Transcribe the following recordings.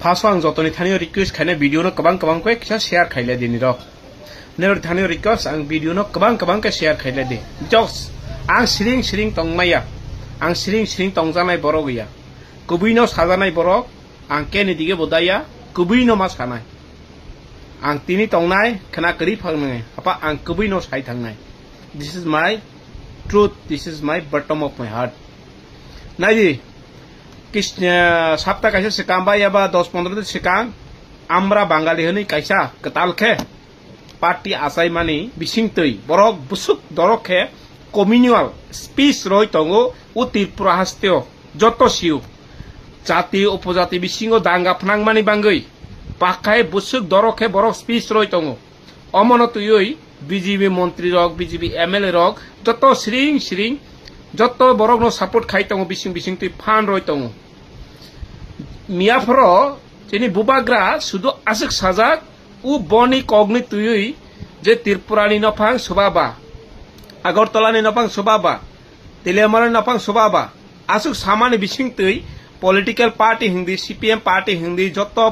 first आं जतनी थानी request खाने वीडियो नो कबां कबां को किसा शेयर खाइले दिनि र नेर थानी रिक्वेस्ट आं वीडियो नो कबां के शेयर खाइले दे जस आं सिरिं तंगमाया आं सिरिं तंगजानाय बर गैया कुबैनो साजानाय बर आं केनि दिगे बदाया कुबैनो मा सानाय आं तिनि तंनाय खना करि फांनाय आपा आं कुबैनो साइ थांनाय this is my truth this is my bottom of my heart नायदि कृष्ण सप्ताह कैसे सिकाम बा 10-15 दिन सिकाम आम्रा बांगाली हनी कैसा कतालखे पार्टी आसाई मानी बिसिंगतै बरक बुसुक दरखे कम्युनियल स्पीच रय तंगो उ त्रिपुरा हास्तेओ जतो सिउ जाति उपजाति बिसिंगो दांगा फनांग मानी बांगै पाखाय बुसुक दरखे बरक स्पीच रय तंगो अमनतुयै बीजेपी मंत्री रक बीजेपी एमएलए रक जतो सिरिं जतो बरक नो सपोर्ट खाइ तंगो बिसिं तै फान रय तंगो मियाफरो जेनि बुबाग्रा सुदु आसक साजाक उ बनि कगनि तुयै जे त्रिपुरानि नफां सुबाबा आगरतलानि नफां सुबाबा तेलेमारानि नफां सुबाबा आसक सामानि बिसिं तै political party Hindi CPM party Hindi जतो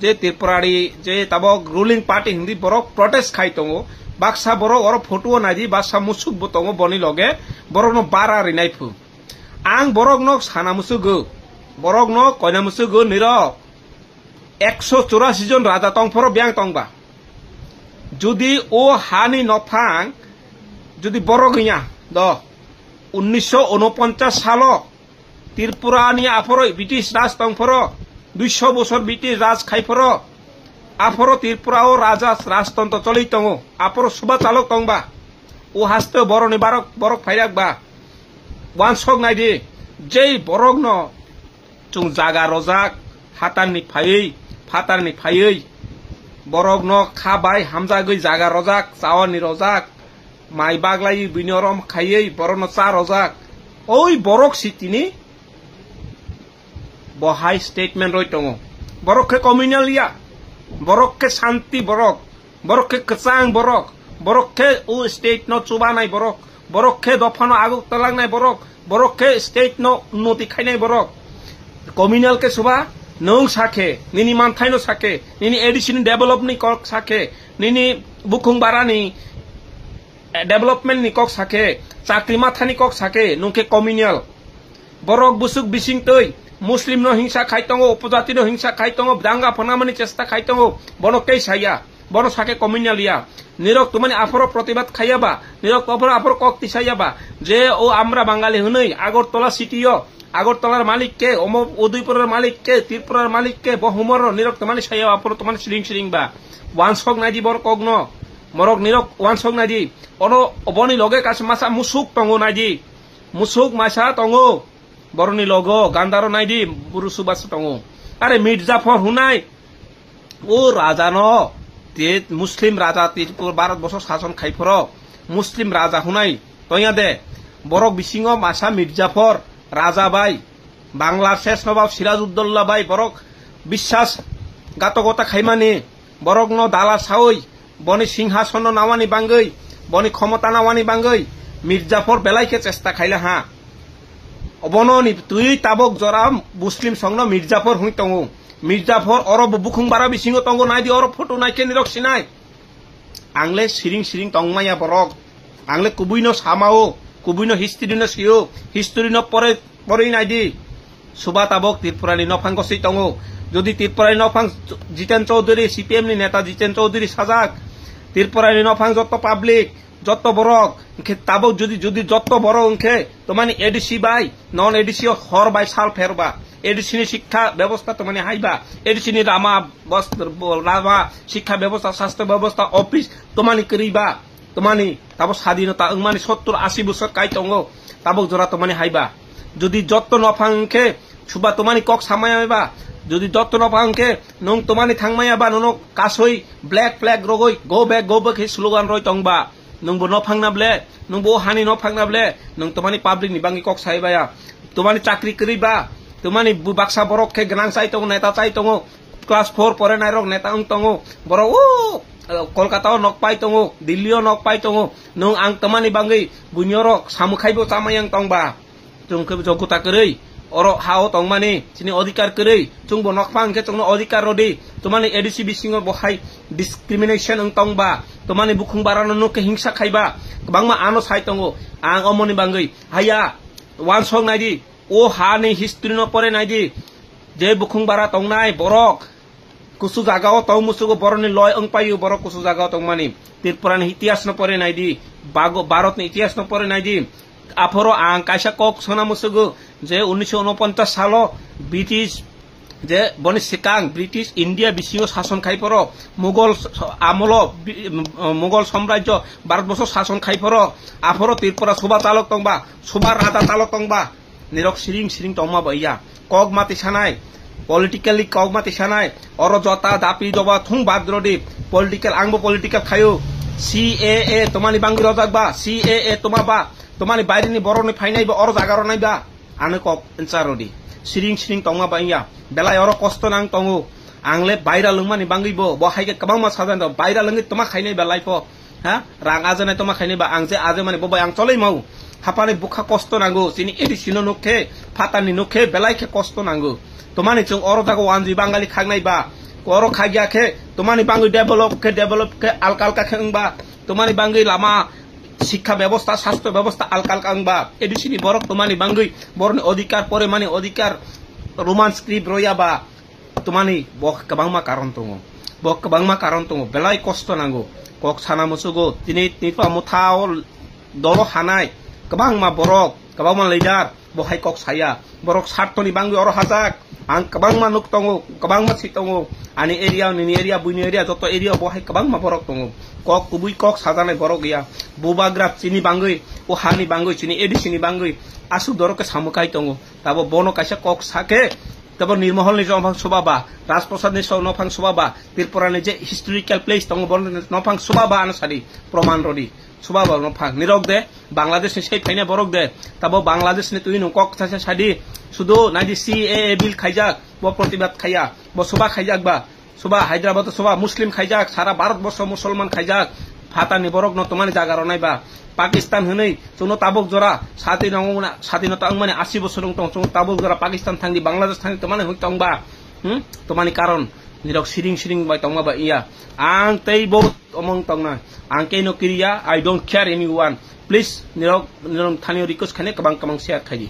जे त्रिपुरानि जे तबक रूलिंग पार्टी हिंदी बरक प्रोटेस्ट खाइ तंगो बाक्सा बरक और फोटो नादि बाक्सा मुसुक बतंगो बनि लगे बरक नो बारा रिनायफु आं बरक नो साना मुसुगो बरक नो कयना मुसुगो निर 184 जन राजा तंफर ब्यांग तंगबा जुदि ओ हानि नफां जुदि बरक गैया द 1949 सालो त्रिपुरानि आफर ब्रिटिश राज तंफर 200 बছর ब्रिटिश राज खाइफर आफर त्रिपुराओ राजा राजतंत्र चलै तंगो आफर सुबा चालक तंगबा ओ हास्ते बरनि बरक फाइराक बा वान सक नायदि जै बरक न चुं जागा रजाक हातानि फायै बरक न खाबाय हामजागै जागा रजाक चावानि रजाक माइ बागलाई बिनरम खायै बरक न चा रजाक ओइ बरक सिटिनि बहाय स्टेटमेंट रय तंगो बरक के कम्युनियल या बरक के शांति बरक के कचांग बरक के उ स्टेट न चुबानाय बरक के दफानो आगु तलांनाय बरक के स्टेट न उन्नति खाइनाय बरक कम्युनियल के सुबा नों साखे निनि मानथाय न साखे निनि एडिशन डेवलप नि कक साखे निनि बुखुं बारानि डेवलपमेंट नि कक साखे चाकरी माथानि कक साखे नोंके कम्युनियल बरक बुसुक बिसिं तै मुस्लिम नो हिंसा खाइ तंगो उपजाति नो हिंसा खाइ तंगो दांगा फनामानि चेष्टा खाइ तंगो बनो कै साया बनो साके कम्युनियल या निरक तुमानि आफर प्रतिबाद खायाबा निरक आफर कक तिसायाबा जे ओ आम्रा बांगाली हनै आगरतला सिटियो आगरतलार मालिक के उदयपुरेर मालिक के त्रिपुरार मालिक के बहुमर निरक तुमानि साया आफर तुमानि सिरिं बा वान सक नायदि बर कगन मरक निरक वान सक नायदि अनो अबनि लगे कास मासा मुसुक तंगो नायदि मुसुक मासा तंगो बरनि लगो गांदारो नायदि बुरु सुबास तंगो अरे मिर्जाफर हुनाय ओ राजा न ते मुस्लिम राजा त्रिपुरा 12 বছর शासन खाइफर मुस्लिम राजा हुनाय तया दे बरक बिसिंगो मासा मिर्जाफर राजा बाई बांग्ला शेष नवाब सिराजुद्दौला बाई बरक विश्वास गातगता खाइमानि बरक न दाला सावै बनि सिंहासन नावानि बांगै बनि क्षमता नावानि बांगै मिर्जाफर बेलाइके चेष्टा खाइला हा अबननि तुई ताबक जरा मुस्लिम संग मिर्जाफर हुइ तंगो मिर्जाफर अरब बुखुं बारा बिसिंगो तंगो नायदि अरब फोटो नायके निरक सिनाय आंले सिरिं तंगमाया बरक आंले कुबुइनो सामाओ कुबुइनो हिस्ट्री न सियो हिस्ट्री न परे नायदि सुबा ताबक त्रिपुरानि नफां गसै तंगो जदि त्रिपुरानि नफां जितेन चौधुरी सीपीएम नि नेता जितेन चौधुरी साजाक त्रिपुरानि नफां जत पाब्लिक जत बरक ताबक जदि जत बरक उनखे तमानि एडीसी बाय नन एडीसी हर बाय साल फेरबा एडीसी शिक्षा व्यवस्था तमानि हाइबा एडीसी रामा शिक्षा व्यवस्था स्वास्थ्य व्यवस्था ऑफिस तमानि करिबा तमानि ताबक स्वाधीनता अंगमानि 70-80 বছর काइ तंगो ताबक जरा तमानि हाइबा जदि जत नफांखे सुबा तमानि कक सामायाबा जदि जत नफांखे नों तमानि थांमायाबा नो कासै ब्लैक फ्लैग रगै गो बैक हे स्लोगान रय तंगबा नोंबो नफांनाब्ले नोंबो हानि नफांनाब्ले नों तमानि पाब्लिक नि बांगि कक साइबाया तमानि चाकरी करिबा तमानि बाक्सा बरक के गनां चाइ तंगो नेता चाइ तंगो क्लास 4 फरायनाय रक नेता अंग तंगो बरक ओ कलकाता नक पाइ तंगो दिल्ली नक पाइ तंगो नों आं तमानि बांगि बुनियरक सामुखाइबो चामायां तंगबा जोंखो जगता करै oro hao tongmani chini odikar kerei chungbo nokpang ke chungno odikar rodi tomani edisi bisingo bohai discrimination ang tongba tomani bukhung barano no ke hingsa khaiba bangma ano sai tongo ang omoni bangai haya wan song naidi o ha ni history no pore naidi je bukhung bara tongnai borok kusu jagao tong musugo boroni loy ang payu borok kusu jagao tongmani tirpuran iতিহাস no pore naidi bago bharat ni iতিহাস no pore naidi aforo ang kaisa kok sona musugo je 1949 সালো British যে বনি সিকাং British India বিশিও শাসন খাই পর মুঘল আমল মুঘল সাম্রাজ্য ভারতবর্ষ শাসন খাই পর আফর ত্রিপুরা সুবা তালক তংবা সুবা রাজা তালক তংবা নিরক সিরিং সিরিং তংমা বইয়া কক মাতি সানাই পলিটিক্যালি কক মাতি সানাই অর জতা দাপি দবা থুং বাদ্রদি পলিটিক্যাল আংবো পলিটিক্যাল খায়ো সিএএ তোমানি বাঙ্গি রজাকবা সিএএ তোমাবা তোমানি বাইরেনি বরনি ফাইনাইবা অর জাগার নাইবা আনে কক এনসারদি সিরিং সিরিং তংমা বাইয়া বেলায় অর কষ্ট নাং তংগো আংলে বাইরা লংমানি বাঙ্গিবো বহাইকে কবাং মা সাজান বাইরা লংগি তোমা খাইনাই বেলাইফ হ্যাঁ রাং আজানাই তোমা খাইনাইবা আং যে আজে মানে ববাই আং চলাই মাউ হাপানি বুখা কষ্ট নাঙ্গো চিনি এডিসিনো নখে ফাতানি নখে বেলাইকে কষ্ট নাঙ্গো তোমানি চং অর জাগো ওয়ানজি বাঙালি খাগনাইবা অর খাগিয়াকে তোমানি বাঙ্গি ডেভেলপ কে আলকালকা খেংবা তোমানি বাঙ্গি লামা শিক্ষা ব্যবস্থা স্বাস্থ্য ব্যবস্থা আলকালকাংবা এডিসিনি বরক তোমানি বাঙ্গি বরনি অধিকার পরে মানে অধিকার রোমান স্ক্রিপ্ট রয়াবা তোমানি বক কবাংমা কারণ তঙ্গ বেলাই কষ্ট নাঙ্গো কক সানা মুসুগো তিনি নিপা মুথাও দল হানাই কবাংমা বরক কবাংমা লিডার বহাই কক সায়া বরক সাতনি বাঙ্গি অর হাজাক আং কবাংমা নুক তঙ্গো কবাংমা সি তঙ্গো আনি এরিয়া নিনি এরিয়া বুইনি এরিয়া যত এরিয়া বহাই কবাংমা বরক তঙ্গো কক কুবুই কক সাজানাই বরক গিয়া বুবাগ্রাফ চিনি বাঙ্গই ও হানি বাঙ্গই চিনি এডিসিনি বাঙ্গই আসু দরকে সামুকাই তঙ্গো তাবো বনো কাইসা কক সাকে তারপর নির্মহল নিজ নফাং সুবাবা রাজপ্রসাদ নিজ নফাং সুবাবা ত্রিপুরানি যে হিস্টোরিক্যাল প্লেস তঙ্গ বন নফাং সুবাবা আনসারি প্রমাণ রদি সুবাবা নফাং নিরক দে বাংলাদেশ নি সেই ফাইনে বরক দে তাবো বাংলাদেশ নি তুই কক থাসে সাদি শুধু নাইদি সিএএ বিল খাইজাক ব প্রতিবাদ খাইয়া ব সুবা খাইজাক বা সুবা হায়দ্রাবাদ সুবা মুসলিম খাইজাক সারা ভারতবর্ষ মুসলমান খাইজাক ফাতানি বরক ন তোমানি জাগার নাইবা পাকিস্তান হনেই চুনো তাবক জরা স্বাধীনতা মানে 80 বছর চুনো তাবক জরা পাকিস্তান থাকি বাংলাদেশ থাকি তোমানে হই তংবা তোমানি কারণ নিরক সিরিং সিরিং বাই তংবা বা ইয়া আং তেই বহুত অমং তংনা আং কেনো কিরিয়া I don't care anyone please নিরক থানিও রিকোয়েস্ট খানে কবাং শেয়ার খাইদি